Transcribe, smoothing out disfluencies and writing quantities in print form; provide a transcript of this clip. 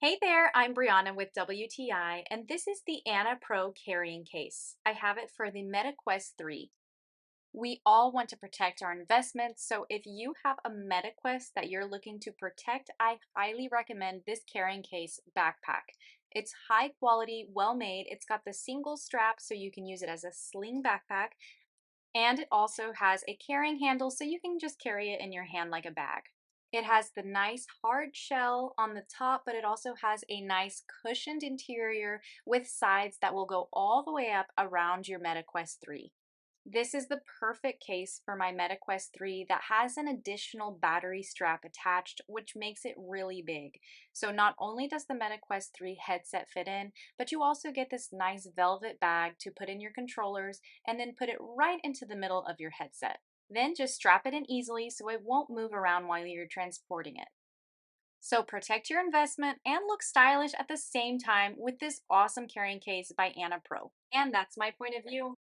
Hey there, I'm Brianna with WTI, and this is the ANNAPRO carrying case. I have it for the MetaQuest 3. We all want to protect our investments, so if you have a MetaQuest that you're looking to protect, I highly recommend this carrying case backpack. It's high quality, well made. It's got the single strap so you can use it as a sling backpack, and it also has a carrying handle so you can just carry it in your hand like a bag. It has the nice hard shell on the top, but it also has a nice cushioned interior with sides that will go all the way up around your MetaQuest 3. This is the perfect case for my MetaQuest 3 that has an additional battery strap attached, which makes it really big. So not only does the MetaQuest 3 headset fit in, but you also get this nice velvet bag to put in your controllers and then put it right into the middle of your headset. Then just strap it in easily so it won't move around while you're transporting it. So protect your investment and look stylish at the same time with this awesome carrying case by ANNAPRO. And that's my point of view.